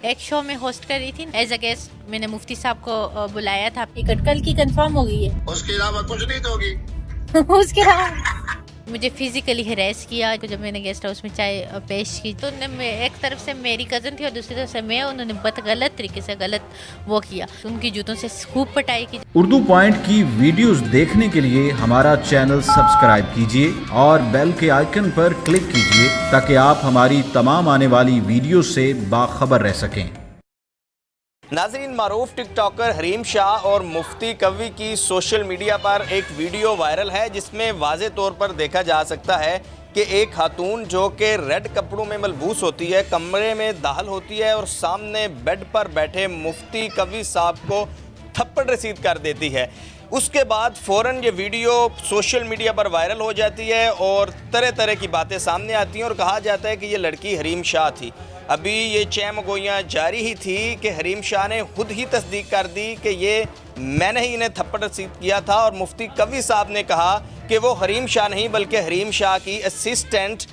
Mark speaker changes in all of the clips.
Speaker 1: एक शो में होस्ट कर रही थी एज अ गेस्ट। मैंने मुफ्ती साहब को बुलाया था। टिकट कल की कंफर्म हो गई है।
Speaker 2: उसके अलावा कुछ नहीं दोगी?
Speaker 1: उसके अलावा मुझे फिजिकली हरेस किया। जब मैंने गेस्ट हाउस में चाय पेश की तो एक तरफ से मेरी कज़न थी और दूसरी तरफ से मैं, उन्होंने बहुत गलत तरीके से गलत वो किया। उनकी जूतों से खूब पिटाई की।
Speaker 3: उर्दू पॉइंट की वीडियोस देखने के लिए हमारा चैनल सब्सक्राइब कीजिए और बेल के आइकन पर क्लिक कीजिए ताकि आप हमारी तमाम आने वाली वीडियो से बाखबर रह सकें।
Speaker 4: नाज़रीन, मारूफ टिकटॉकर हरीम शाह और मुफ्ती कवी की सोशल मीडिया पर एक वीडियो वायरल है जिसमें वाज़े तौर पर देखा जा सकता है कि एक खातून जो कि रेड कपड़ों में मलबूस होती है, कमरे में दाखिल होती है और सामने बेड पर बैठे मुफ्ती कवी साहब को थप्पड़ रसीद कर देती है। उसके बाद फ़ौरन ये वीडियो सोशल मीडिया पर वायरल हो जाती है और तरह तरह की बातें सामने आती हैं और कहा जाता है कि ये लड़की हरीम शाह थी। अभी ये चहमगोइयाँ जारी ही थी कि हरीम शाह ने खुद ही तस्दीक कर दी कि ये मैंने ही इन्हें थप्पड़ रसीद किया था और मुफ्ती कवी साहब ने कहा कि वो हरीम शाह नहीं बल्कि हरीम शाह की असिस्टेंट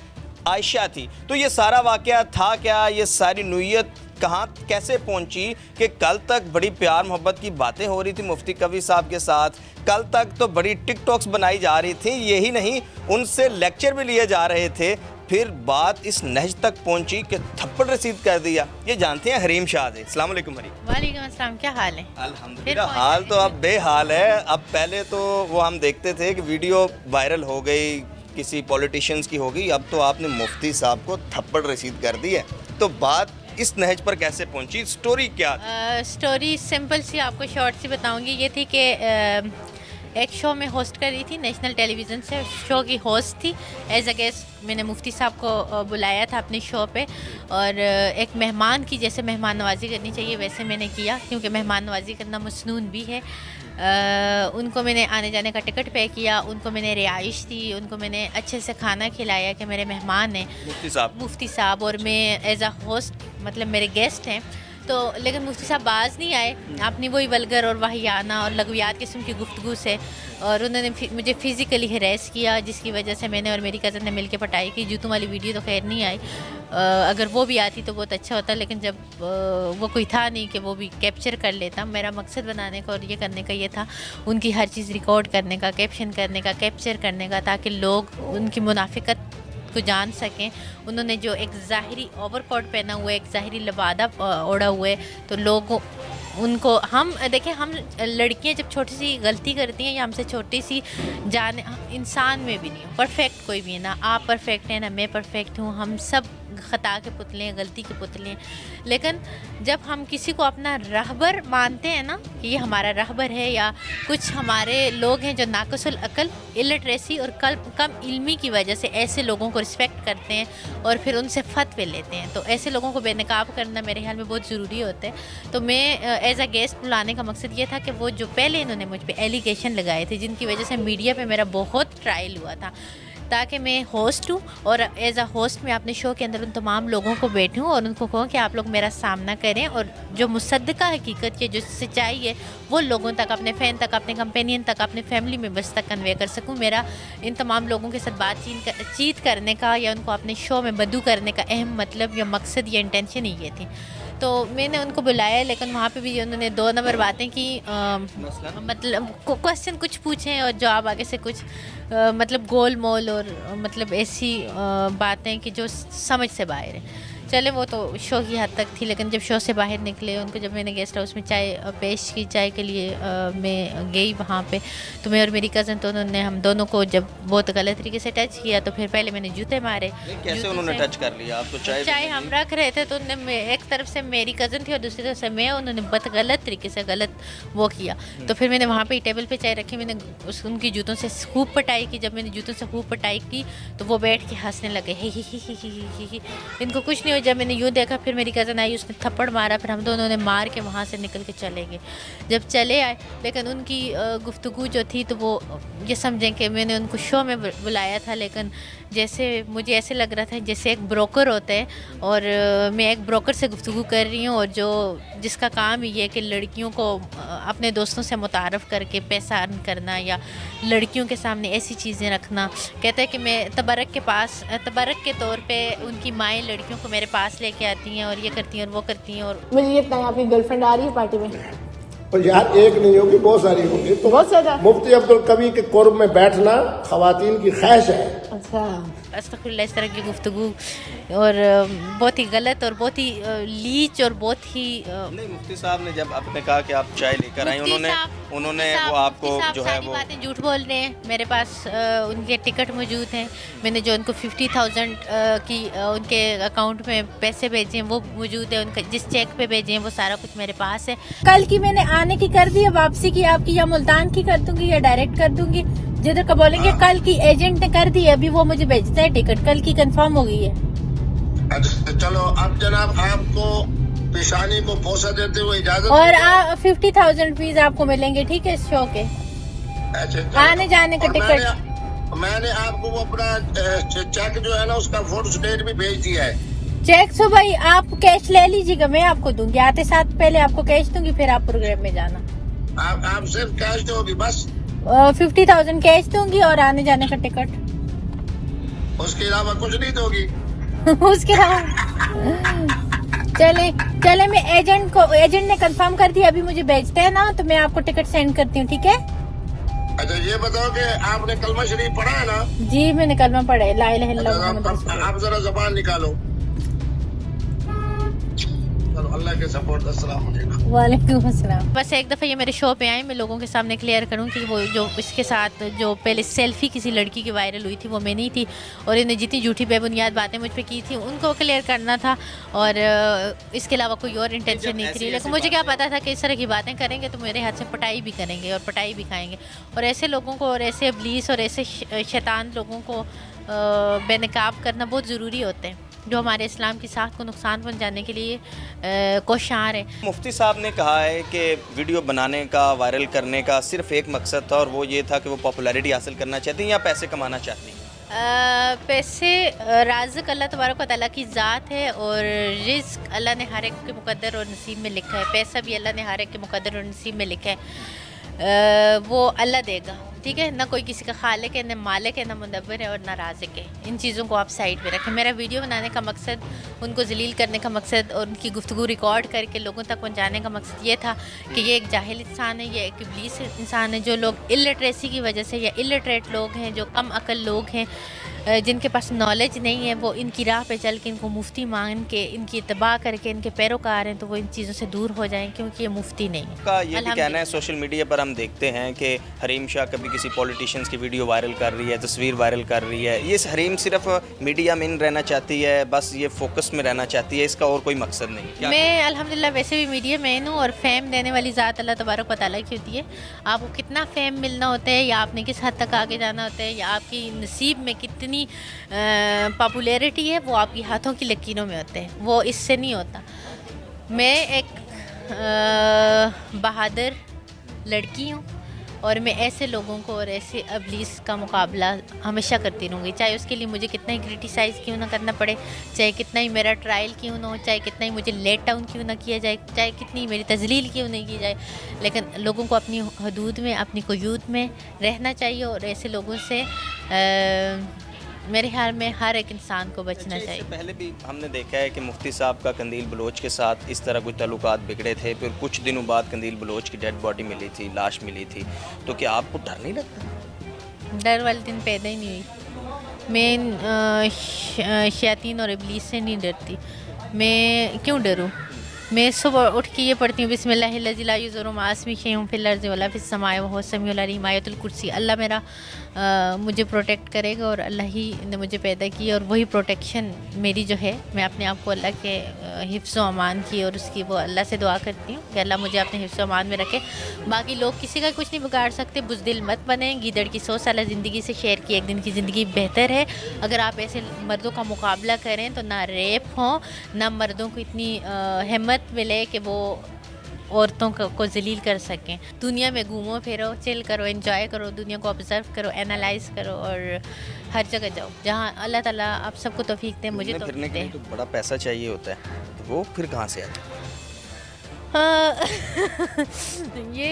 Speaker 4: आयशा थी। तो ये सारा वाक़या था क्या, ये सारी नुयत कहाँ कैसे पहुंची कि कल तक बड़ी प्यार मोहब्बत की बातें हो रही थी मुफ्ती कवी साहब के साथ, कल तक तो बड़ी टिकटॉक्स बनाई जा रही थी, यही नहीं उनसे लेक्चर भी लिए जा रहे थे, फिर बात इस नहज तक पहुंची कि थप्पड़ रसीद कर दिया। ये जानते हैं हरीम शाह से। अस्सलाम वालेकुम हरीम।
Speaker 1: वालेकुम अस्सलाम, क्या हाल है?
Speaker 4: अल्हम्दुलिल्लाह, हाल तो अब बेहाल है। अब पहले तो वो हम देखते थे कि वीडियो वायरल हो गई, किसी पॉलिटिशियंस की हो गई, अब तो आपने मुफ्ती साहब को थप्पड़ रसीद कर दी है। तो बात इस नहज पर कैसे पहुंची, स्टोरी क्या थी?
Speaker 1: स्टोरी सिंपल सी आपको शॉर्ट सी बताऊंगी। ये थी कि एक शो में होस्ट कर रही थी नेशनल टेलीविज़न से। शो की होस्ट थी एज अ गेस्ट। मैंने मुफ्ती साहब को बुलाया था अपने शो पे और एक मेहमान की जैसे मेहमान नवाजी करनी चाहिए वैसे मैंने किया, क्योंकि मेहमान नवाजी करना मसनून भी है। उनको मैंने आने जाने का टिकट पे किया, उनको मैंने रिहाइश दी, उनको मैंने अच्छे से खाना खिलाया कि मेरे मेहमान हैं मुफ्ती साहब और मैं एज अ होस्ट मतलब मेरे गेस्ट हैं। तो लेकिन मुफ्ती साहब बाज नहीं आए अपनी वही वल्गर और वाहियाना और लघवियात किस्म की गुफ्तगू से, और उन्होंने मुझे फ़िज़िकली हरेस किया, जिसकी वजह से मैंने और मेरी कज़न ने मिलकर पटाई की। जूतों वाली वीडियो तो खैर नहीं आई, अगर वो भी आती तो बहुत अच्छा होता, लेकिन जब वो कोई था नहीं कि वो भी कैप्चर कर लेता। मेरा मकसद बनाने का और ये करने का ये था, उनकी हर चीज़ रिकॉर्ड करने का, कैप्शन करने का, कैप्चर करने का, ताकि लोग उनकी मुनाफिकत को जान सकें। उन्होंने जो एक ज़ाहिरी ओवरकोट पहना हुआ है, एक ज़ाहिरी लबादा ओढ़ा हुआ है, तो लोगों उनको हम देखें, हम लड़कियां जब छोटी सी गलती करती हैं या हमसे छोटी सी जान, इंसान में भी नहीं हो परफेक्ट कोई भी है ना। आप परफेक्ट हैं ना मैं परफेक्ट हूँ, हम सब ख़ता के पुतले हैं, गलती के पुतले हैं। लेकिन जब हम किसी को अपना रहबर मानते हैं ना कि ये हमारा रहबर है, या कुछ हमारे लोग हैं जो नाक़िसुल अक़ल, इलिटरेसी और कम इल्मी की वजह से ऐसे लोगों को रिस्पेक्ट करते हैं और फिर उनसे फतवे लेते हैं, तो ऐसे लोगों को बेनकाब करना मेरे ख्याल में बहुत ज़रूरी होता है। तो मैं एज अ गेस्ट बुलाने का मकसद ये था कि वो जो पहले इन्होंने मुझ पर एलिगेशन लगाए थे, जिनकी वजह से मीडिया पर मेरा बहुत ट्रायल हुआ था, ताकि मैं होस्ट हूँ और एज अ होस्ट मैं अपने शो के अंदर उन तमाम लोगों को बैठूँ और उनको कहूँ कि आप लोग मेरा सामना करें और जो मुसद्दका हकीकत की जो सच्चाई है वो लोगों तक, अपने फ़ैन तक, अपने कंपेनियन तक, अपने फैमिली मेम्बर्स तक कन्वे कर सकूँ। मेरा इन तमाम लोगों के साथ बातचीत करने का या उनको अपने शो में बदू करने का अहम मतलब या मकसद या इंटेंशन ही ये थी। तो मैंने उनको बुलाया, लेकिन वहाँ पे भी उन्होंने 2 नंबर बातें की, मतलब क्वेश्चन कुछ पूछे और जवाब आगे से कुछ मतलब गोल मोल और मतलब ऐसी बातें कि जो समझ से बाहर है। चले वो तो शो की हद तक थी, लेकिन जब शो से बाहर निकले, उनको जब मैंने गेस्ट हाउस में चाय पेश की, चाय के लिए मैं गई वहाँ पे, तो मैं और मेरी कज़न तो उन्होंने हम दोनों को जब बहुत गलत तरीके से टच किया, तो फिर पहले मैंने जूते मारे।
Speaker 4: कैसे उन्होंने टच कर लिया? आप तो
Speaker 1: चाय हम रख रहे थे, तो उन्होंने एक तरफ से मेरी कज़न थी और दूसरी तरफ से मैं, उन्होंने बहुत गलत तरीके से गलत वो किया। तो फिर मैंने वहाँ पे टेबल पे चाय रखी, मैंने उनकी जूतों से खूब पिटाई की। जब मैंने जूतों से खूब पिटाई की तो वो बैठ के हंसने लगे, ही। इनको कुछ नहीं। जब मैंने यूँ देखा, फिर मेरी कज़न आई, उसने थप्पड़ मारा, फिर हम दोनों ने मार के वहाँ से निकल के चले गए। जब चले आए, लेकिन उनकी गुफ्तगू जो थी, तो वो ये समझें कि मैंने उनको शो में बुलाया था, लेकिन जैसे मुझे ऐसे लग रहा था जैसे एक ब्रोकर होता है और मैं एक ब्रोकर से गुफ्तगू कर रही हूँ, और जिसका काम ही है कि लड़कियों को अपने दोस्तों से मुतारफ़ करके पैसा अर्न करना या लड़कियों के सामने ऐसी चीज़ें रखना। कहता है कि मैं तबरक के तौर पे उनकी माएँ लड़कियों को मेरे पास लेके आती हैं और ये करती हैं और वो करती हैं। और
Speaker 2: मुझे ये बताएं, आपकी गर्लफ्रेंड आ रही है पार्टी में?
Speaker 5: और यार एक नहीं होगी, बहुत सारी होगी। तो
Speaker 2: बहुत ज्यादा।
Speaker 5: मुफ्ती अब्दुल कवी के कुर्ब में बैठना खवातीन की ख्वाहिश है।
Speaker 2: अच्छा,
Speaker 1: अस्तगफिरुल्लाह, इस तरह की गुफ्तगू और बहुत ही गलत और बहुत ही लीच और बहुत ही
Speaker 4: नहीं, मुफ्ती साहब ने जब आपने कहा कि आप चाय लेकर आई, उन्होंने वो आपको जो है वो
Speaker 1: बातें झूठ बोल रहे हैं। मेरे पास उनके टिकट मौजूद हैं, मैंने जो उनको 50,000 की उनके अकाउंट में पैसे भेजे हैं वो मौजूद है, उनका जिस चेक पे भेजे हैं वो सारा कुछ मेरे पास है।
Speaker 2: कल की मैंने आने की कर दी है, वापसी की आपकी या मुल्तान की कर दूंगी या डायरेक्ट कर दूंगी, जिधर का बोलेंगे। कल की एजेंट ने कर दी है, अभी वो मुझे भेजता है टिकट, कल की कंफर्म हो गई है।
Speaker 5: अच्छा चलो, अब जनाब आपको पेशानी को पोसा देते हुए इजाजत।
Speaker 2: और 50,000 रुपीज आपको मिलेंगे, ठीक है, इस शो के आने जाने का टिकट।
Speaker 5: मैंने आपको वो अपना चेक जो है ना उसका फोटो स्टेट भी भेज दिया है।
Speaker 2: चेक सो भाई आप कैश ले लीजिएगा, मैं आपको दूंगी आते साथ, पहले आपको कैश दूंगी फिर आप प्रोग्राम में जाना।
Speaker 5: आप सिर्फ कैश दोगी बस?
Speaker 2: 50,000 कैश दूंगी और आने जाने का टिकट,
Speaker 5: उसके अलावा कुछ नहीं दोगी?
Speaker 2: उसके अलावा चले मैं एजेंट ने कंफर्म कर दिया, अभी मुझे भेजते हैं ना तो मैं आपको टिकट सेंड करती हूँ, ठीक है?
Speaker 5: अच्छा ये बताओ कि आपने कलमा शरीफ पढ़ा है ना?
Speaker 2: जी मैंने कलमा पढ़ा है, ला इलाहा इल्लल्लाह मुहम्मद रसूलुल्लाह।
Speaker 5: आप जरा जबान निकालो। चलो अल्लाह के सपोर्ट। अस्सलाम वालेकुम।
Speaker 2: वालेकुम अस्सलाम।
Speaker 1: बस एक दफ़ा ये मेरे शो पे आए, मैं लोगों के सामने क्लियर करूं कि वो जो इसके साथ जो पहले सेल्फी किसी लड़की की वायरल हुई थी वो मैं नहीं थी, और इन्हें जितनी झूठी बेबुनियाद बातें मुझ पे की थी उनको क्लियर करना था, और इसके अलावा कोई और इंटेंशन नहीं थी। लेकिन मुझे क्या पता था कि इस तरह की बातें करेंगे तो मेरे हाथ से पटाई भी करेंगे और पटाई भी खाएंगे, और ऐसे लोगों को और ऐसे इब्लीस और ऐसे शैतान लोगों को बेनकाब करना बहुत ज़रूरी होते हैं, जो हमारे इस्लाम की साख को नुकसान पहुंचाने के लिए कोशार है।
Speaker 4: मुफ्ती साहब ने कहा है कि वीडियो बनाने का, वायरल करने का सिर्फ एक मकसद था, और वो ये था कि वो पॉपुलैरिटी हासिल करना चाहती हैं या पैसे कमाना चाहती हैं।
Speaker 1: पैसे राज़िक अल्लाह तबारक व तआला की ज़ात है, और रिज़्क अल्लाह ने हर एक के मुकद्दर और नसीब में लिखा है। पैसा भी अल्लाह ने हर एक के मुकद्दर और नसीब में लिखा है, वो अल्लाह देगा, ठीक है? ना कोई किसी का खालिक है, ना मालिक है, ना मुदब्बिर है और ना राज़िक है। इन चीज़ों को आप साइड पे रखें। मेरा वीडियो बनाने का मकसद, उनको जलील करने का मकसद और उनकी गुफ्तगू रिकॉर्ड करके लोगों तक पहुंचाने का मकसद ये था कि ये एक जाहिल इंसान है, ये एक इब्लीस इंसान है। जो लोग इलिटरेसी की वजह से या इलिटरेट लोग हैं, जो कम अकल लोग हैं, जिनके पास नॉलेज नहीं है, वो इनकी राह पे चल के इनको मुफ्ती मान के इनकी इत्तबा करके इनके पैरोकार हैं, तो वो इन चीज़ों से दूर हो जाएं, क्योंकि ये मुफ्ती नहीं है।
Speaker 4: का ये भी कहना है, सोशल मीडिया पर हम देखते हैं कि हरीम शाह कभी किसी पॉलिटिशियंस की वीडियो वायरल कर रही है, तस्वीर वायरल कर रही है। ये हरीम सिर्फ मीडिया में रहना चाहती है, बस ये फोकस में रहना चाहती है, इसका और कोई मकसद नहीं?
Speaker 1: मैं अल्हम्दुलिल्लाह वैसे भी मीडिया मैन हूँ, और फेम देने वाली ज़ात अल्लाह तबारक व तआला की होती है। आपको कितना फेम मिलना होता है, या आपने किस हद तक आगे जाना होता है, या आपकी नसीब में कितनी पॉपुलैरिटी है, वो आपकी हाथों की लकीरों में होते हैं, वो इससे नहीं होता। मैं एक बहादुर लड़की हूँ, और मैं ऐसे लोगों को और ऐसे इब्लीस का मुकाबला हमेशा करती रहूँगी, चाहे उसके लिए मुझे कितना ही क्रिटिसाइज़ क्यों ना करना पड़े, चाहे कितना ही मेरा ट्रायल क्यों ना हो, चाहे कितना ही मुझे लेट डाउन क्यों ना किया जाए, चाहे कितनी मेरी तजलील क्यों नहीं की जाए। लेकिन लोगों को अपनी हदूद में, अपनी क़ुयूद में रहना चाहिए, और ऐसे लोगों से मेरे ख्याल में हर एक इंसान को बचना चाहिए।
Speaker 4: पहले भी हमने देखा है कि मुफ्ती साहब का कंदील बलोच के साथ इस तरह कुछ ताल्लुकात बिगड़े थे, फिर कुछ दिनों बाद कंदील बलोच की डेड बॉडी मिली थी, लाश मिली थी, तो क्या आपको डर नहीं लगता?
Speaker 1: डर वाले दिन पैदा ही नहीं हुई मैं। शैतान और इब्लीस से नहीं डरती, मैं क्यों डरूं? मैं सुबह उठ के ये पढ़ती हूँ, बिस्मिल्लाहिल्लज़ी ला युज़रु मास्मी शैउन फिल अर्ज़ि वला फिस समाई व हुवस समीउल अलीम, आयतुल कुर्सी। अल्लाह मेरा मुझे प्रोटेक्ट करेगा, और अल्लाह ही ने मुझे पैदा किया, और वही प्रोटेक्शन मेरी जो है, मैं अपने आप को अल्लाह के हिफ्ज़ व अमान की और उसकी वो अल्लाह से दुआ करती हूँ कि अल्लाह मुझे अपने हिफ्ज़ व अमान में रखे। बाकी लोग किसी का कुछ नहीं बिगाड़ सकते, बुज़दिल मत बने। गीदड़ की 100 साल ज़िंदगी से शेर की एक दिन की ज़िंदगी बेहतर है। अगर आप ऐसे मर्दों का मुकाबला करें तो ना रेप हो, ना मर्दों को इतनी हिम्मत मिले कि वो औरतों को जलील कर सकें। दुनिया में घूमो फिरो, चिल करो, एंजॉय करो, दुनिया को ऑब्जर्व करो, एनालाइज करो, और हर जगह जाओ जहाँ अल्लाह ताला आप सबको तौफीक दे, मुझे
Speaker 4: फिरने के लिए तो बड़ा पैसा चाहिए होता है, तो वो फिर कहाँ से आता है?
Speaker 1: ये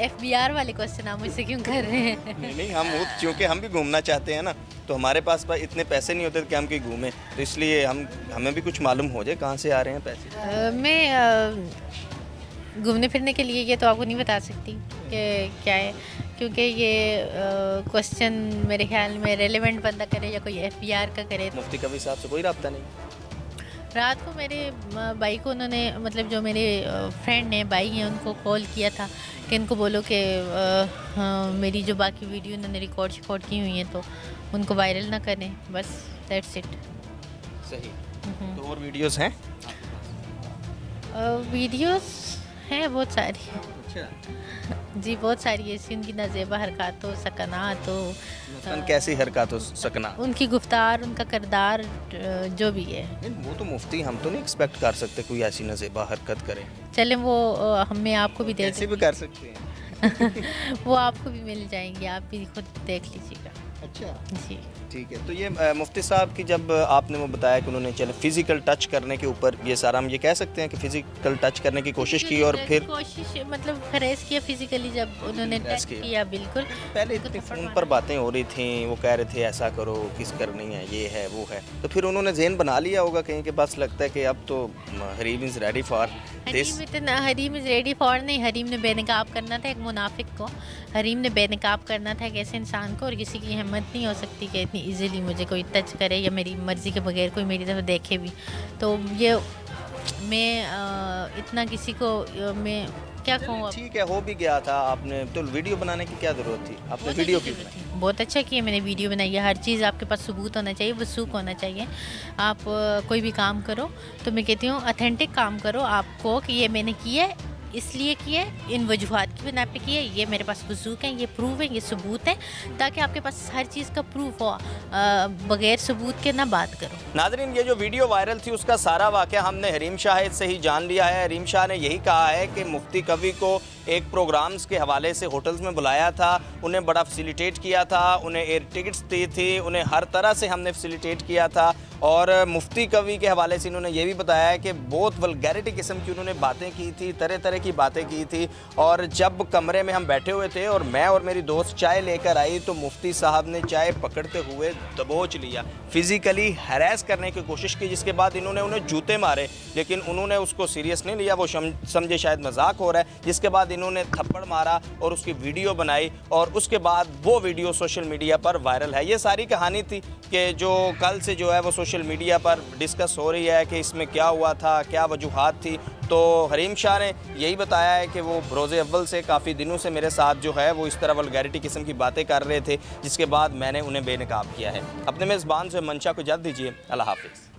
Speaker 1: FBR वाले क्वेश्चन आप मुझसे क्यों कर रहे हैं?
Speaker 4: नहीं हम क्योंकि हम भी घूमना चाहते हैं ना, तो हमारे पास इतने पैसे नहीं होते कि हम कहीं घूमें, तो इसलिए हमें भी कुछ मालूम हो जाए कहाँ से आ रहे हैं पैसे।
Speaker 1: मैं घूमने फिरने के लिए ये तो आपको नहीं बता सकती कि क्या है, क्योंकि ये क्वेश्चन मेरे ख्याल में रेलेवेंट बंदा करे या कोई FBR का करे।
Speaker 4: मुफ्ती कवी साहब से कोई रब्ता नहीं?
Speaker 1: रात को मेरे भाई को उन्होंने, मतलब जो मेरे फ्रेंड हैं, भाई हैं, उनको कॉल किया था कि इनको बोलो कि मेरी जो बाकी वीडियो उन्होंने रिकॉर्ड की हुई हैं तो उनको वायरल ना करें, बस दैट्स इट।
Speaker 4: सही। तो और वीडियोस हैं?
Speaker 1: वीडियोस हैं बहुत सारी।
Speaker 4: अच्छा।
Speaker 1: जी बहुत सारी ऐसी उनकी नाजेबा हरकत हो, सकनात हो,
Speaker 4: कैसी हरकत हो, सकना,
Speaker 1: उनकी गुफ्तार, उनका किरदार, जो भी है।
Speaker 4: वो तो मुफ्ती, हम तो नहीं एक्सपेक्ट कर सकते कोई ऐसी नज़ेबा हरकत करे।
Speaker 1: चलें वो मैं आपको भी दे
Speaker 4: ऐसे भी कर सकते हैं।
Speaker 1: वो आपको भी मिल जाएंगे, आप भी खुद देख लीजिएगा।
Speaker 4: अच्छा
Speaker 1: जी
Speaker 4: ठीक है। तो ये मुफ्ती साहब की जब आपने वो बताया कि उन्होंने चले फिजिकल टच करने के ऊपर, ये सारा हम ये कह सकते हैं कि फिजिकल टच करने की कोशिश की और फिर
Speaker 1: कोशिश मतलब हरेस किया फिजिकली, जब उन्होंने टच किया बिल्कुल।
Speaker 4: पहले इतनी फ़ोन पर बातें हो रही थी, वो कह रहे थे ऐसा करो, किस करनी है, ये है वो है, तो फिर उन्होंने ज़हन बना लिया होगा कहीं के, बस लगता है कि अब तो Hareem is ready for this.
Speaker 1: Hareem is ready for नहीं, हरीम ने बेनकाब करना था एक मुनाफिक को, हरीम ने बेनकाब करना था एक ऐसे इंसान को, और किसी की हिम्मत नहीं हो सकती कि इतनी इजीली मुझे कोई टच करे या मेरी मर्ज़ी के बगैर कोई मेरी तरफ देखे भी। तो ये मैं इतना किसी को मैं क्या कहूँ।
Speaker 4: ठीक है, हो भी गया था, आपने तो वीडियो बनाने की क्या ज़रूरत थी, आपने वीडियो की बनाई।
Speaker 1: बहुत अच्छा किया मैंने वीडियो बनाई है। हर चीज़ आपके पास सबूत होना चाहिए, वसूख होना चाहिए। आप कोई भी काम करो तो मैं कहती हूँ ऑथेंटिक काम करो, आपको कि ये मैंने किया है, इसलिए किया है, इन वजूहात की बिना पे किया है, ये मेरे पास वसूख है, ये प्रूफ है, ये सबूत है, ताकि आपके पास हर चीज़ का प्रूफ हो, बगैर सबूत के ना बात करो।
Speaker 4: नाज़रीन, ये जो वीडियो वायरल थी उसका सारा वाक़या हमने हरीम शाह से ही जान लिया है। हरीम शाह ने यही कहा है कि मुफ्ती कवी को एक प्रोग्राम्स के हवाले से होटल्स में बुलाया था, उन्हें बड़ा फैसिलिटेट किया था, उन्हें एयर टिकट्स दी थी, उन्हें हर तरह से हमने फैसिलिटेट किया था। और मुफ्ती कवी के हवाले से इन्होंने ये भी बताया है कि बहुत वल्गैरिटी किस्म की उन्होंने बातें की थी, तरह तरह की बातें की थी। और जब कमरे में हम बैठे हुए थे और मैं और मेरी दोस्त चाय लेकर आई तो मुफ्ती साहब ने चाय पकड़ते हुए दबोच लिया, फिज़िकली हैरेस करने की कोशिश की, जिसके बाद इन्होंने उन्हें जूते मारे, लेकिन उन्होंने उसको सीरियस नहीं लिया, वो समझे शायद मजाक हो रहा है। जिसके बाद इन्होंने थप्पड़ मारा और उसकी वीडियो बनाई और उसके बाद वो वीडियो सोशल मीडिया पर वायरल है। ये सारी कहानी थी कि जो कल से जो है वो सोशल मीडिया पर डिस्कस हो रही है कि इसमें क्या हुआ था, क्या वजूहात थी। तो हरीम शाह ने यही बताया है कि वो रोज़े अव्वल से काफ़ी दिनों से मेरे साथ जो है वो इस तरह वल्गैरिटी किस्म की बातें कर रहे थे, जिसके बाद मैंने उन्हें बेनकाब किया है। अपने मेज़बान से मंशा को इजाज़त दीजिए। अल्लाह हाफ़िज़।